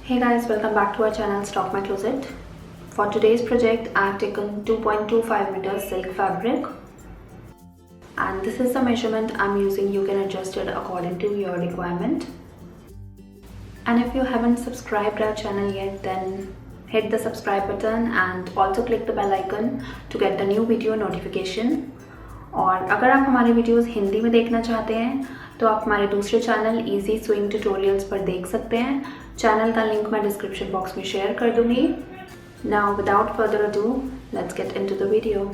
Hey guys, welcome back to our channel Stalk My Closet. For today's project, I have taken 2.25 meters silk fabric and this is the measurement I'm using. You can adjust it according to your requirement. And if you haven't subscribed our channel yet, then hit the subscribe button and also click the bell icon to get the new video notification. और अगर आप हमारे videos Hindi में देखना चाहते हैं तो आप हमारे दूसरे चैनल इजी स्विंग ट्यूटोरियल्स पर देख सकते हैं. चैनल का लिंक मैं डिस्क्रिप्शन बॉक्स में शेयर कर दूंगी. Now without further ado, let's get into the video.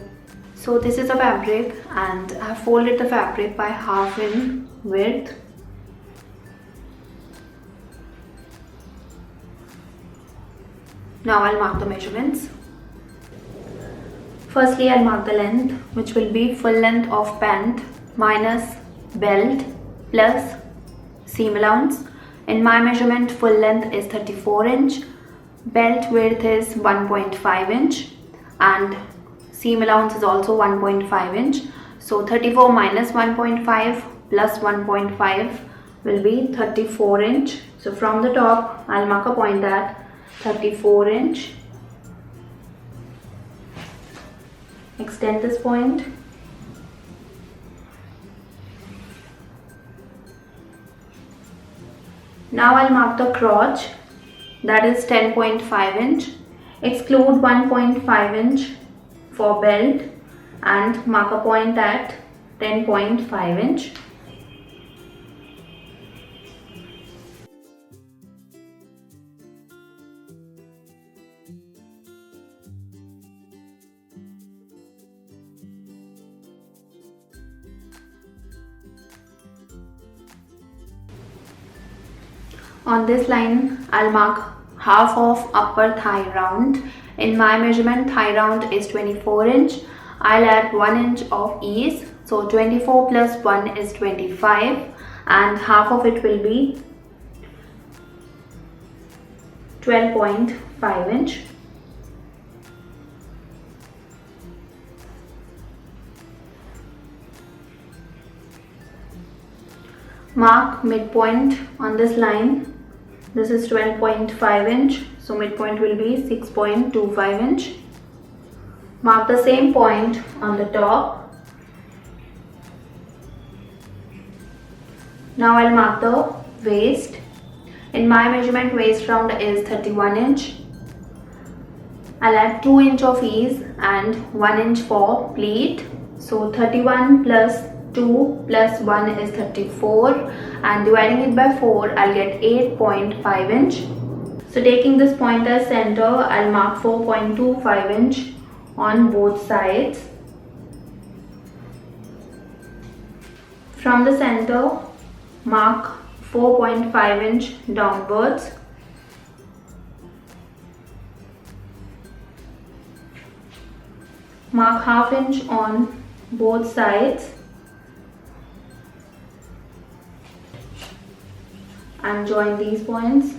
So this is a fabric and I have folded the fabric by half in width. Now I'll mark the measurements. Firstly, I'll mark the length, which will be full length of pant minus belt plus seam allowance. In my measurement, full length is 34 inch, belt width is 1.5 inch and seam allowance is also 1.5 inch. So 34 minus 1.5 plus 1.5 will be 34 inch. So from the top, I'll mark a point at 34 inch. Extend this point. Now I'll mark the crotch, that is 10.5 inch. Exclude 1.5 inch for belt and mark a point at 10.5 inch. On this line, I'll mark half of upper thigh round. In my measurement, thigh round is 24 inch. I'll add 1 inch of ease. So 24 plus 1 is 25 and half of it will be 12.5 inch. Mark midpoint on this line. This is 12.5 inch, so midpoint will be 6.25 inch. Mark the same point on the top. Now I'll mark the waist. In my measurement, waist round is 31 inch. I'll add 2 inch of ease and 1 inch for pleat. So 31 plus 2 plus 1 is 34 and dividing it by 4 I'll get 8.5 inch. So taking this point as center, I'll mark 4.25 inch on both sides. From the center, mark 4.5 inch downwards. Mark half inch on both sides. And join these points.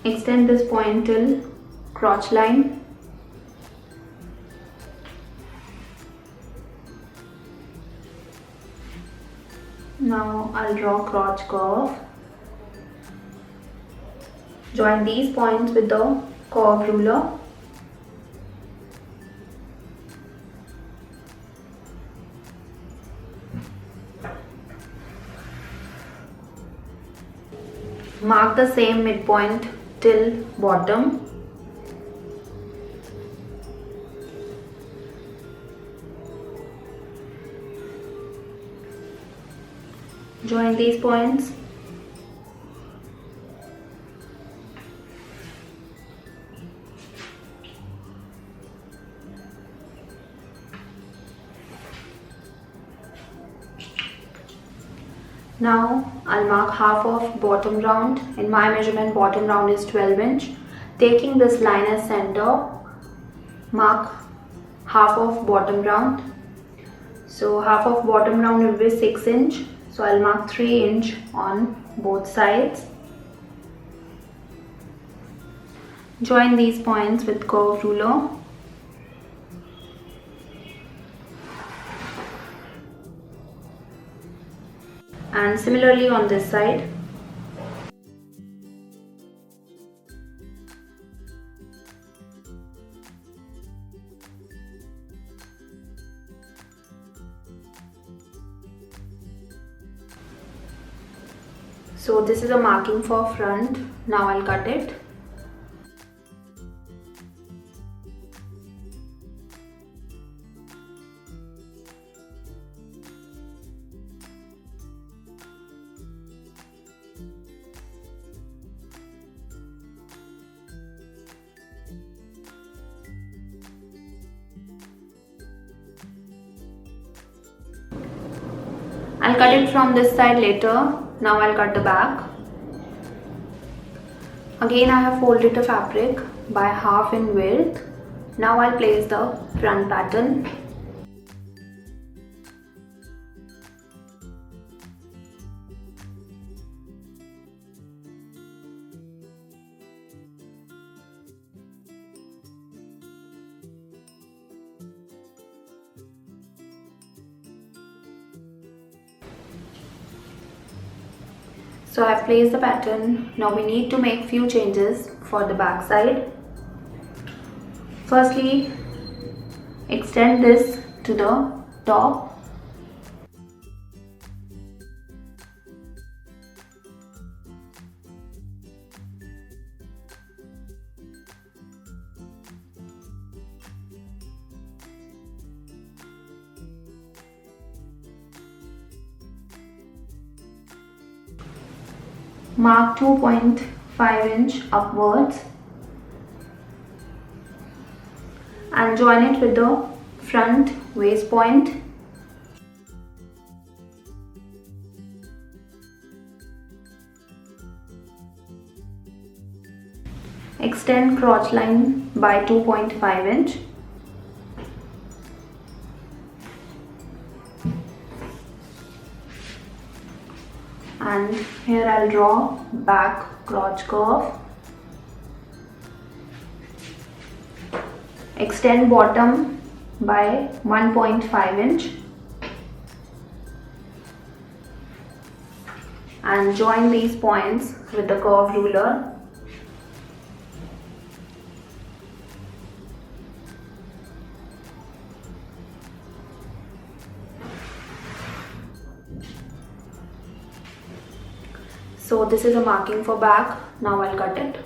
Extend this point till crotch line. Now I'll draw crotch curve. Join these points with the curve ruler. Mark the same midpoint till bottom. Join these points. Now I'll mark half of bottom round. In my measurement, bottom round is 12 inch. Taking this line as center, mark half of bottom round. So half of bottom round will be 6 inch. So I'll mark 3 inch on both sides. Join these points with curve ruler. And similarly on this side. So this is a marking for front. Now I'll cut it. I'll cut it from this side later. Now I'll cut the back. Again I have folded the fabric by half in width. Now I'll place the front pattern. So I've placed the pattern. Now we need to make few changes for the back side. Firstly, extend this to the top. Mark 2.5 inch upwards and join it with the front waist point. Extend crotch line by 2.5 inch. And here I'll draw back crotch curve. Extend bottom by 1.5 inch and join these points with the curve ruler. So this is a marking for back. Now I'll cut it.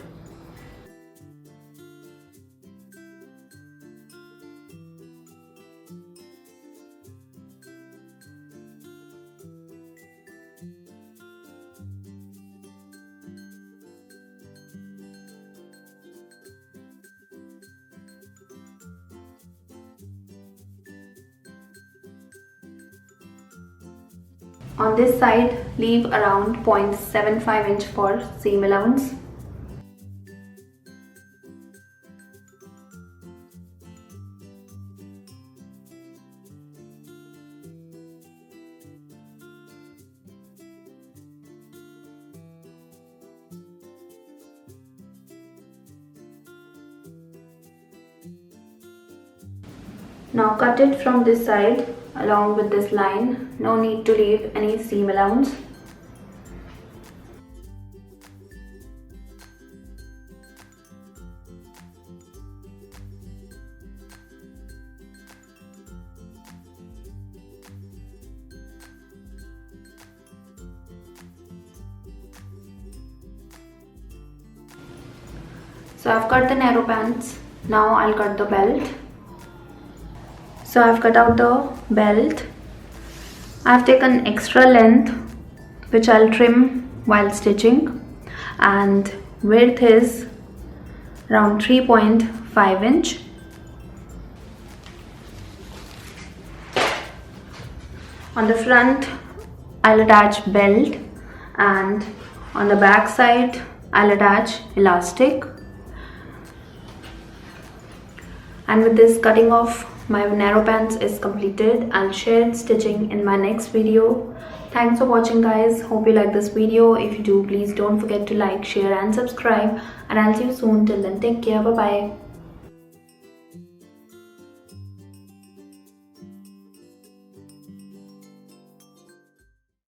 On this side, leave around 0.75 inch for seam allowance. Now cut it from this side along with this line. No need to leave any seam allowance. So I've cut the narrow pants. Now I'll cut the belt. So I've cut out the belt. I've taken extra length which I'll trim while stitching, and width is around 3.5 inch. On the front I'll attach belt, and on the back side I'll attach elastic. And with this, cutting off my narrow pants is completed. I'll share stitching in my next video. Thanks for watching, guys. Hope you like this video. If you do, please don't forget to like, share and subscribe, and I'll see you soon. Till then, take care. Bye bye.